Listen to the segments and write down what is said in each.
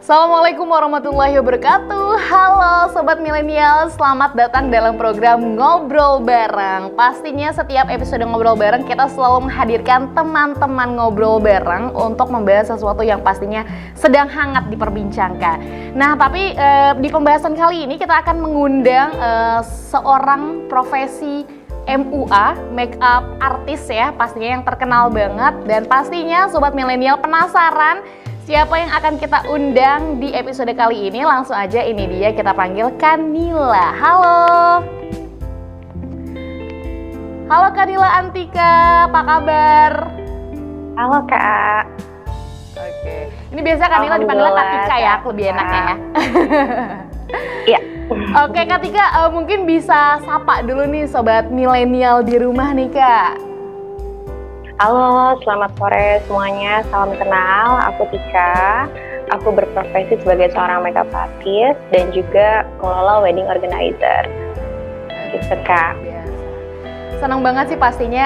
Assalamualaikum warahmatullahi wabarakatuh. Halo Sobat Milenial, selamat datang dalam program Ngobrol Bareng. Pastinya setiap episode Ngobrol Bareng kita selalu menghadirkan teman-teman ngobrol bareng untuk membahas sesuatu yang pastinya sedang hangat diperbincangkan. Nah, tapi di pembahasan kali ini kita akan mengundang seorang profesi MUA, makeup artist ya, pastinya yang terkenal banget. Dan pastinya Sobat Milenial penasaran siapa yang akan kita undang di episode kali ini? Langsung aja, ini dia, kita panggil Kanila. Halo. Halo Kanila Antika, apa kabar? Halo Kak. Oke, ini biasa Kanila dipanggil Kak Tika ya, lebih enaknya ya. Iya. Oke Kak Tika, mungkin bisa sapa dulu nih Sobat Milenial di rumah nih Kak. Halo, selamat sore semuanya. Salam kenal, aku Tika. Aku berprofesi sebagai seorang makeup artist dan juga pengelola wedding organizer. Gitu Kak. Senang banget sih pastinya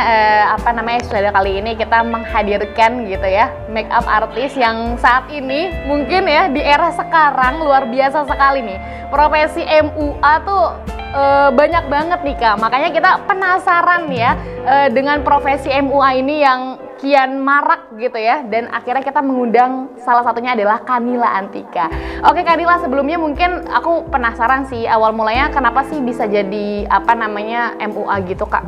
episode kali ini kita menghadirkan gitu ya makeup artist yang saat ini mungkin ya di era sekarang luar biasa sekali nih. Profesi MUA tuh banyak banget nih Kak, makanya kita penasaran ya dengan profesi MUA ini yang kian marak gitu ya, dan akhirnya kita mengundang salah satunya adalah Kanila Antika. Oke Kanila, sebelumnya mungkin aku penasaran sih awal mulanya kenapa sih bisa jadi MUA gitu Kak?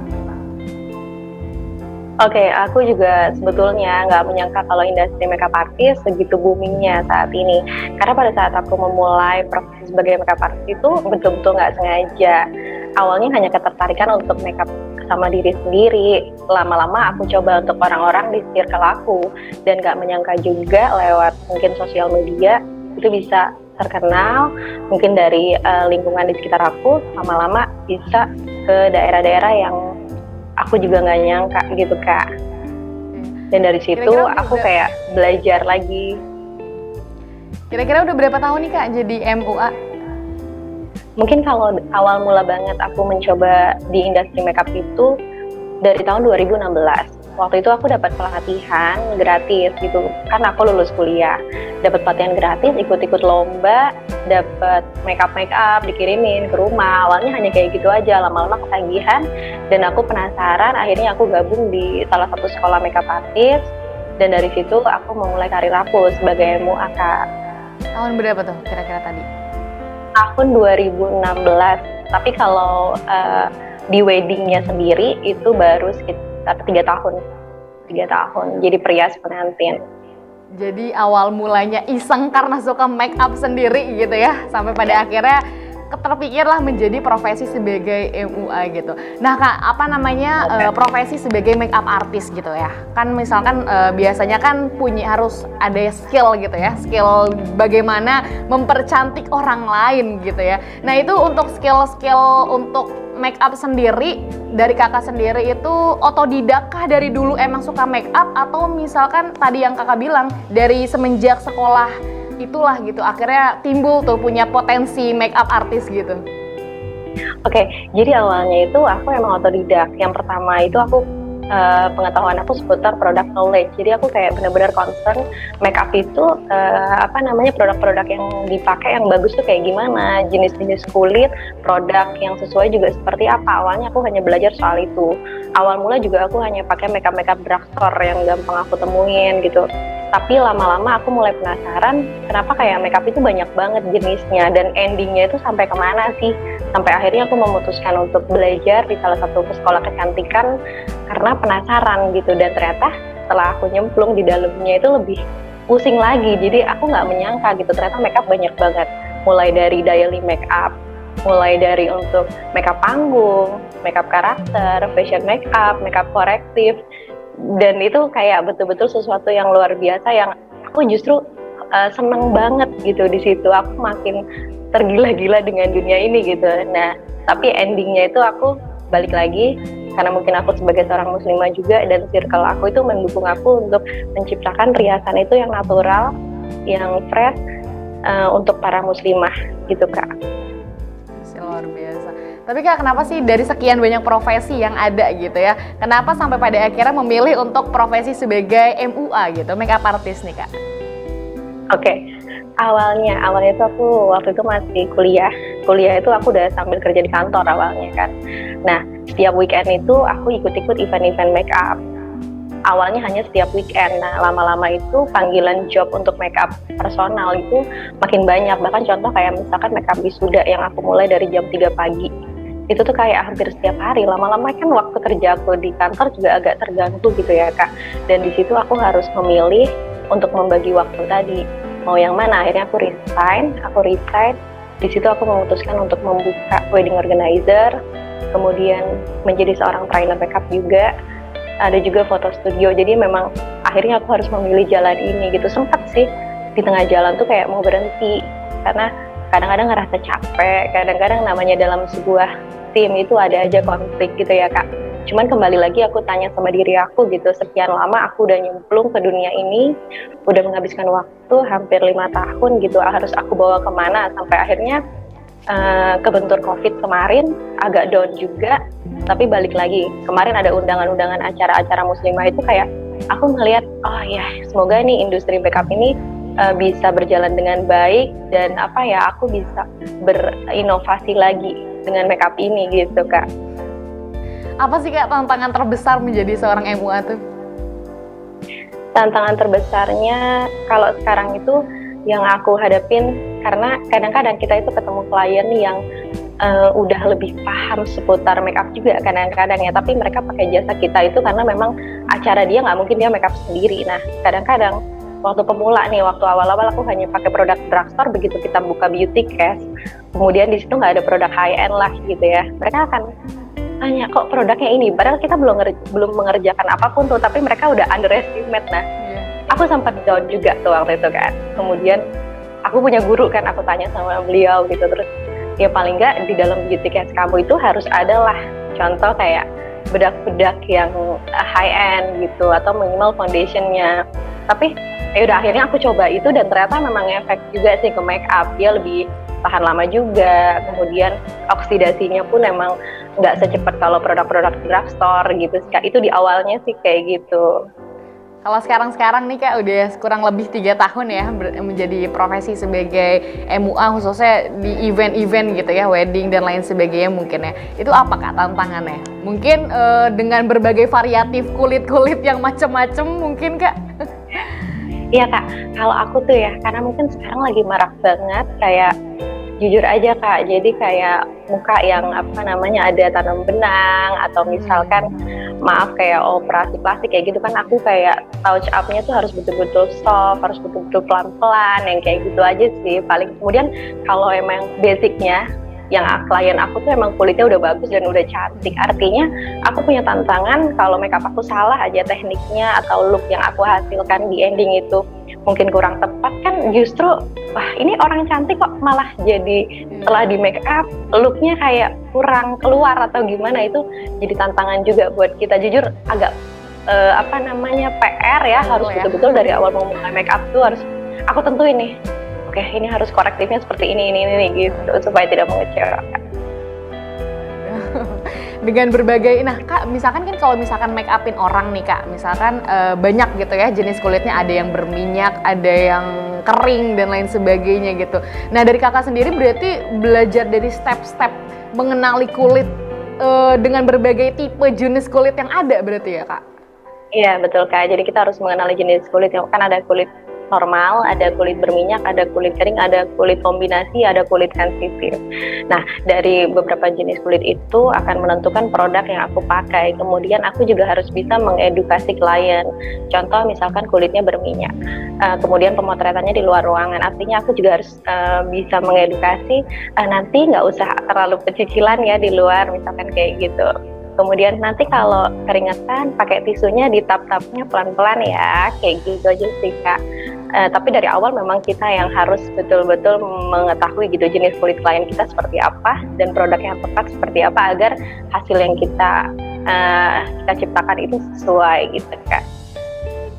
Oke, aku juga sebetulnya nggak menyangka kalau industri makeup artist segitu boomingnya saat ini. Karena pada saat aku memulai profesi sebagai makeup artist itu betul-betul nggak sengaja. Awalnya hanya ketertarikan untuk makeup sama diri sendiri. Lama-lama aku coba untuk orang-orang di circle aku. Dan nggak menyangka juga lewat mungkin sosial media itu bisa terkenal. Mungkin dari lingkungan di sekitar aku, lama-lama bisa ke daerah-daerah yang aku juga nggak nyangka gitu Kak. Dan dari situ aku kayak belajar lagi. Kira-kira udah berapa tahun nih Kak jadi MUA? Mungkin kalau awal mula banget aku mencoba di industri makeup itu dari tahun 2016. Waktu itu aku dapat pelatihan gratis gitu, kan aku lulus kuliah. Dapat pelatihan gratis, ikut-ikut lomba, dapat makeup dikirimin ke rumah. Awalnya hanya kayak gitu aja, lama-lama ketagihan dan aku penasaran. Akhirnya aku gabung di salah satu sekolah makeup artist dan dari situ aku memulai karir aku sebagai MUA Kak. Tahun berapa tuh kira-kira tadi? Tahun 2016. Tapi kalau di weddingnya sendiri itu baru sekitar 3 tahun. Jadi perias pengantin. Jadi awal mulanya iseng karena suka make up sendiri gitu ya, sampai pada akhirnya terpikirlah menjadi profesi sebagai MUA gitu. Nah Kak, profesi sebagai makeup artist gitu ya. Kan misalkan biasanya kan harus ada skill gitu ya, skill bagaimana mempercantik orang lain gitu ya. Nah itu untuk skill untuk make up sendiri dari kakak sendiri itu otodidak kah, dari dulu emang suka make up, atau misalkan tadi yang kakak bilang dari semenjak sekolah itulah gitu akhirnya timbul tuh punya potensi make up artist gitu? Oke, jadi awalnya itu aku emang otodidak. Yang pertama itu aku pengetahuan aku seputar product knowledge. Jadi aku kayak benar-benar concern makeup itu produk-produk yang dipakai yang bagus tuh kayak gimana, jenis-jenis kulit, produk yang sesuai juga seperti apa. Awalnya aku hanya belajar soal itu. Awal mula juga aku hanya pakai makeup drugstore yang gampang aku temuin gitu. Tapi lama-lama aku mulai penasaran kenapa kayak makeup itu banyak banget jenisnya dan endingnya itu sampai kemana sih. Sampai akhirnya aku memutuskan untuk belajar di salah satu sekolah kecantikan karena penasaran gitu. Dan ternyata setelah aku nyemplung di dalamnya itu lebih pusing lagi. Jadi aku nggak menyangka gitu, ternyata makeup banyak banget. Mulai dari daily makeup, mulai dari untuk makeup panggung, makeup karakter, fashion makeup korektif. Dan itu kayak betul-betul sesuatu yang luar biasa yang aku justru seneng banget gitu di situ. Aku makin tergila-gila dengan dunia ini gitu. Nah, tapi endingnya itu aku balik lagi karena mungkin aku sebagai seorang muslimah juga dan circle aku itu mendukung aku untuk menciptakan riasan itu yang natural, yang fresh untuk para muslimah gitu Kak. Luar biasa. Tapi Kak, kenapa sih dari sekian banyak profesi yang ada gitu ya, kenapa sampai pada akhirnya memilih untuk profesi sebagai MUA gitu, makeup artist nih Kak? Oke, Awalnya itu aku waktu itu masih kuliah itu aku udah sambil kerja di kantor awalnya kan. Nah setiap weekend itu aku ikut-ikut event-event make up. Awalnya hanya setiap weekend. Nah lama-lama itu panggilan job untuk make up personal itu makin banyak. Bahkan contoh kayak misalkan make up wisuda yang aku mulai dari jam 3 pagi. Itu tuh kayak hampir setiap hari. Lama-lama kan waktu kerja aku di kantor juga agak terganggu gitu ya Kak. Dan di situ aku harus memilih untuk membagi waktu tadi. Mau yang mana? Akhirnya aku resign. Di situ aku memutuskan untuk membuka wedding organizer, kemudian menjadi seorang trainer makeup juga. Ada juga foto studio. Jadi memang akhirnya aku harus memilih jalan ini gitu. Sempat sih di tengah jalan tuh kayak mau berhenti karena kadang-kadang ngerasa capek, kadang-kadang namanya dalam sebuah tim itu ada aja konflik gitu ya Kak. Cuman kembali lagi aku tanya sama diri aku gitu, sekian lama aku udah nyemplung ke dunia ini, udah menghabiskan waktu hampir 5 tahun gitu, harus aku bawa kemana, sampai akhirnya kebentur COVID kemarin, agak down juga, tapi balik lagi, kemarin ada undangan-undangan acara-acara muslimah itu kayak, aku ngelihat, oh ya semoga nih industri makeup ini bisa berjalan dengan baik, dan aku bisa berinovasi lagi dengan makeup ini gitu Kak. Apa sih Kak tantangan terbesar menjadi seorang MUA tuh? Tantangan terbesarnya kalau sekarang itu yang aku hadapin, karena kadang-kadang kita itu ketemu klien yang udah lebih paham seputar makeup juga kadang-kadang ya, tapi mereka pakai jasa kita itu karena memang acara dia nggak mungkin dia makeup sendiri. Nah kadang-kadang waktu pemula nih, waktu awal-awal aku hanya pakai produk drugstore, begitu kita buka beauty case, kemudian di situ nggak ada produk high end lah gitu ya, mereka akan tanya kok produknya ini, padahal kita belum mengerjakan apapun tuh, tapi mereka udah underestimate. Nah, aku sempat down juga tuh waktu itu kan. Kemudian aku punya guru kan, aku tanya sama beliau gitu, terus ya paling nggak di dalam beauty case kamu itu harus ada lah contoh kayak bedak-bedak yang high end gitu, atau minimal foundationnya. Tapi ya udah akhirnya aku coba itu, dan ternyata memang efek juga sih ke make up, dia lebih tahan lama juga, kemudian oksidasinya pun emang nggak secepat kalau produk-produk drugstore gitu Kak. Itu di awalnya sih kayak gitu. Kalau sekarang nih Kak udah kurang lebih 3 tahun ya menjadi profesi sebagai MUA, khususnya di event-event gitu ya, wedding dan lain sebagainya mungkin ya. Itu apa Kak tantangannya? Mungkin dengan berbagai variatif kulit-kulit yang macam-macam mungkin Kak? Iya Kak, kalau aku tuh ya, karena mungkin sekarang lagi marak banget kayak jujur aja Kak, jadi kayak muka yang ada tanam benang, atau misalkan maaf kayak operasi plastik kayak gitu kan, aku kayak touch up-nya tuh harus betul-betul soft, harus betul-betul pelan-pelan, yang kayak gitu aja sih paling. Kemudian kalau emang basicnya yang klien aku tuh emang kulitnya udah bagus dan udah cantik, artinya aku punya tantangan kalau makeup aku salah aja tekniknya, atau look yang aku hasilkan di ending itu mungkin kurang tepat, kan justru wah ini orang cantik kok malah jadi setelah di make up looknya kayak kurang keluar atau gimana. Itu jadi tantangan juga buat kita, jujur agak PR ya, harus betul-betul dari awal mau mulai make up tuh harus aku tentuin nih, oke, ini harus korektifnya seperti ini gitu, supaya tidak mengecewakan. Dengan berbagai, nah Kak, misalkan kan kalau misalkan make upin orang nih Kak, misalkan banyak gitu ya jenis kulitnya, ada yang berminyak, ada yang kering dan lain sebagainya gitu. Nah dari Kakak sendiri berarti belajar dari step-step mengenali kulit dengan berbagai tipe jenis kulit yang ada berarti ya Kak? Iya betul Kak, jadi kita harus mengenali jenis kulit, kan ada kulit normal, ada kulit berminyak, ada kulit kering, ada kulit kombinasi, ada kulit sensitif. Nah, dari beberapa jenis kulit itu akan menentukan produk yang aku pakai. Kemudian aku juga harus bisa mengedukasi klien. Contoh misalkan kulitnya berminyak, kemudian pemotretannya di luar ruangan, artinya aku juga harus bisa mengedukasi, nanti nggak usah terlalu pecicilan ya di luar, misalkan kayak gitu. Kemudian nanti kalau keringetan pakai tisunya ditap-tapnya pelan-pelan ya, kayak gitu aja sih Kak. Tapi dari awal memang kita yang harus betul-betul mengetahui gitu jenis kulit klien kita seperti apa dan produk yang tepat seperti apa, agar hasil yang kita ciptakan itu sesuai gitu Kak.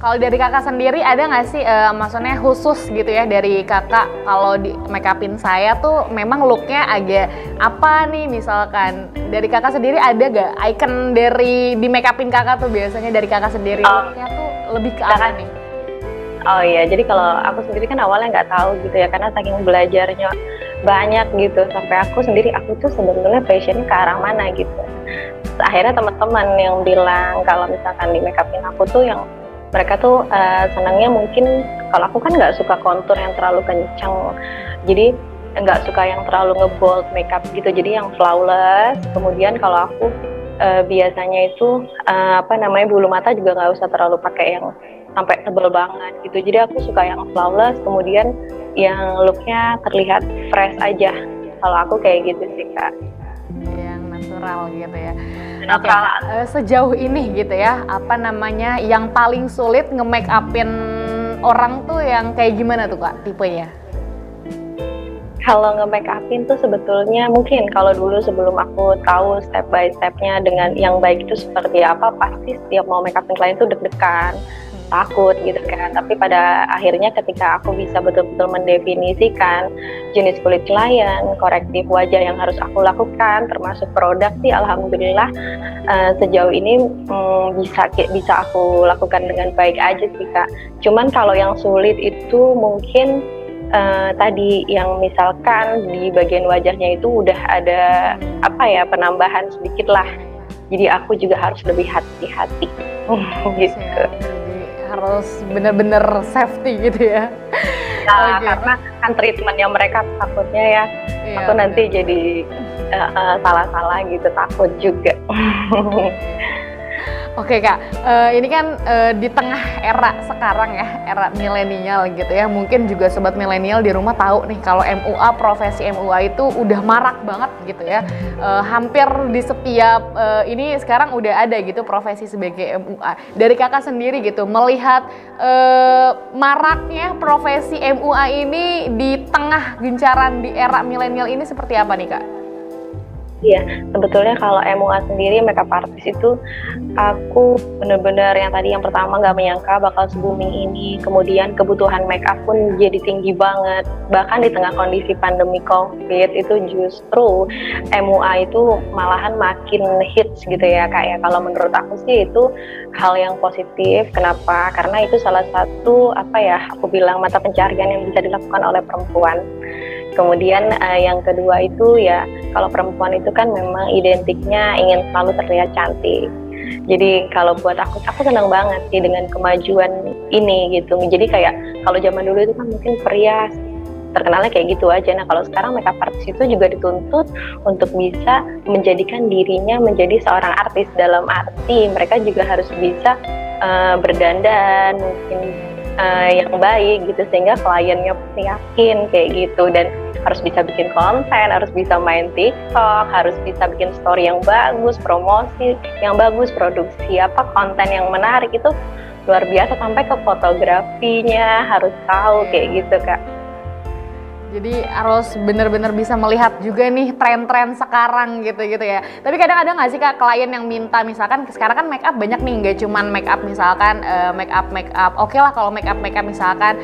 Kalau dari Kakak sendiri ada nggak sih maksudnya khusus gitu ya dari Kakak, kalau di make upin saya tuh memang looknya agak apa nih, misalkan dari Kakak sendiri ada gak icon dari di make upin Kakak tuh biasanya dari Kakak sendiri looknya tuh lebih ke apa nih? Oh iya, jadi kalau aku sendiri kan awalnya nggak tahu gitu ya, karena saking belajarnya banyak gitu, sampai aku sendiri, aku tuh sebetulnya passionnya ke arah mana gitu. Terus akhirnya teman-teman yang bilang kalau misalkan di make upin aku tuh yang mereka tuh senangnya mungkin, kalau aku kan nggak suka kontur yang terlalu kencang, jadi nggak suka yang terlalu ngebold makeup gitu, jadi yang flawless. Kemudian kalau aku biasanya itu bulu mata juga nggak usah terlalu pakai yang sampai tebel banget gitu, jadi aku suka yang flawless, kemudian yang looknya terlihat fresh aja. Kalau aku kayak gitu sih Kak, yang natural gitu ya. natural. Sejauh ini gitu ya, yang paling sulit nge-make upin orang tuh yang kayak gimana tuh Kak tipenya? Kalau nge-make upin tuh sebetulnya mungkin kalau dulu sebelum aku tahu step by stepnya dengan yang baik itu seperti apa, pasti setiap mau make upin klien tuh deg-degan, takut gitu kan. Tapi pada akhirnya ketika aku bisa betul-betul mendefinisikan jenis kulit klien, korektif wajah yang harus aku lakukan, termasuk produk sih alhamdulillah sejauh ini bisa aku lakukan dengan baik aja sih Kak. Cuman kalau yang sulit itu mungkin tadi yang misalkan di bagian wajahnya itu udah ada penambahan sedikit lah. Jadi aku juga harus lebih hati-hati gitu. Ya, jadi harus bener-bener safety gitu ya. Nah, karena kan treatmentnya mereka takutnya ya, aku nanti jadi salah-salah gitu, takut juga. Oke Kak, ini kan di tengah era sekarang ya, era milenial gitu ya. Mungkin juga sobat milenial di rumah tahu nih kalau MUA, profesi MUA itu udah marak banget gitu ya. Hampir di setiap ini sekarang udah ada gitu profesi sebagai MUA. Dari Kakak sendiri gitu melihat maraknya profesi MUA ini di tengah gencaran di era milenial ini seperti apa nih Kak? Iya, sebetulnya kalau MUA sendiri, makeup artist itu aku bener-bener yang pertama nggak menyangka bakal se-booming ini. Kemudian kebutuhan makeup pun jadi tinggi banget. Bahkan di tengah kondisi pandemi COVID itu justru MUA itu malahan makin hits gitu ya Kak ya. Kalau menurut aku sih itu hal yang positif. Kenapa? Karena itu salah satu aku bilang mata pencaharian yang bisa dilakukan oleh perempuan. Kemudian yang kedua itu ya, kalau perempuan itu kan memang identiknya ingin selalu terlihat cantik. Jadi kalau buat aku senang banget sih dengan kemajuan ini gitu. Jadi kayak kalau zaman dulu itu kan mungkin pria terkenalnya kayak gitu aja. Nah kalau sekarang makeup artist itu juga dituntut untuk bisa menjadikan dirinya menjadi seorang artis, dalam arti mereka juga harus bisa berdandan mungkin yang baik gitu, sehingga kliennya pun yakin kayak gitu, dan harus bisa bikin konten, harus bisa main TikTok, harus bisa bikin story yang bagus, promosi yang bagus, produksi konten yang menarik, itu luar biasa, sampai ke fotografinya harus tahu kayak gitu Kak. Jadi harus benar-benar bisa melihat juga nih tren-tren sekarang gitu ya. Tapi kadang ada nggak sih Kak klien yang minta, misalkan sekarang kan make up banyak nih, nggak cuman make up misalkan make up. Oke lah kalau make up misalkan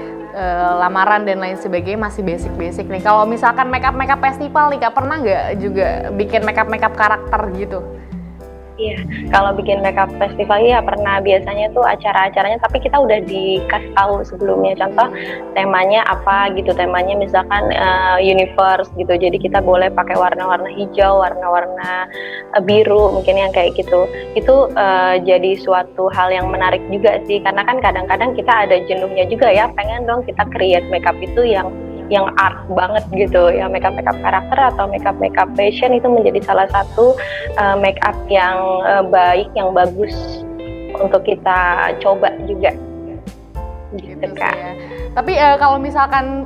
lamaran dan lain sebagainya masih basic nih. Kalau misalkan make up festival nih Kak, pernah nggak juga bikin make up karakter gitu? Iya, kalau bikin makeup festival ya pernah, biasanya tuh acara-acaranya tapi kita udah dikasih tahu sebelumnya, contoh temanya apa gitu, temanya misalkan universe gitu, jadi kita boleh pakai warna-warna hijau, warna-warna biru mungkin yang kayak gitu. Itu jadi suatu hal yang menarik juga sih, karena kan kadang-kadang kita ada jenuhnya juga ya, pengen dong kita create makeup itu yang art banget gitu ya, makeup karakter atau makeup fashion itu menjadi salah satu makeup yang baik, yang bagus untuk kita coba juga gitu Kak. Ya. Tapi kalau misalkan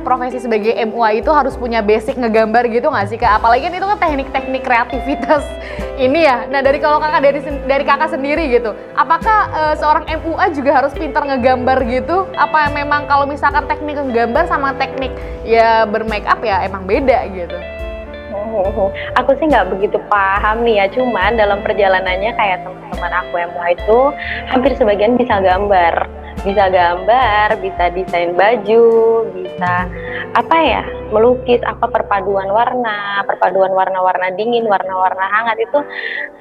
profesi sebagai MUA itu harus punya basic ngegambar gitu nggak sih Kak? Apalagi kan itu kan teknik kreativitas ini ya. Nah dari Kakak sendiri gitu, apakah seorang MUA juga harus pintar ngegambar gitu? Apa memang kalau misalkan teknik ngegambar sama teknik ya bermake up ya emang beda gitu? Aku sih nggak begitu paham nih ya, cuman dalam perjalanannya kayak teman-teman aku MUA itu hampir sebagian bisa gambar, bisa desain baju, bisa apa ya, melukis, apa perpaduan warna-warna dingin, warna-warna hangat itu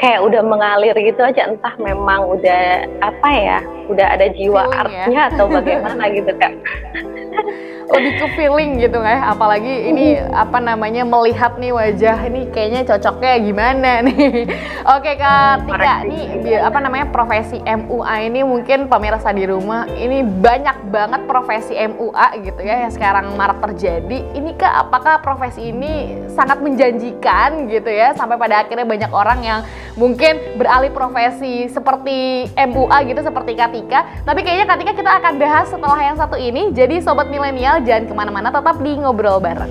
kayak udah mengalir gitu aja, entah memang udah apa ya, udah ada jiwa Feeling artnya atau bagaimana gitu Kak. Lebih ke feeling gitu ya, apalagi ini apa namanya melihat nih wajah ini kayaknya cocoknya gimana nih. Oke Kak Tika, nih apa namanya profesi MUA ini mungkin pemirsa di rumah ini banyak banget profesi MUA gitu ya yang sekarang marak terjadi. Ini Kak, apakah profesi ini sangat menjanjikan gitu ya sampai pada akhirnya banyak orang yang mungkin beralih profesi seperti MUA gitu seperti Kak Tika. Tapi kayaknya Kak Tika kita akan bahas setelah yang satu ini. Jadi Sobat Milenial jangan kemana-mana, tetap di Ngobrol Bareng.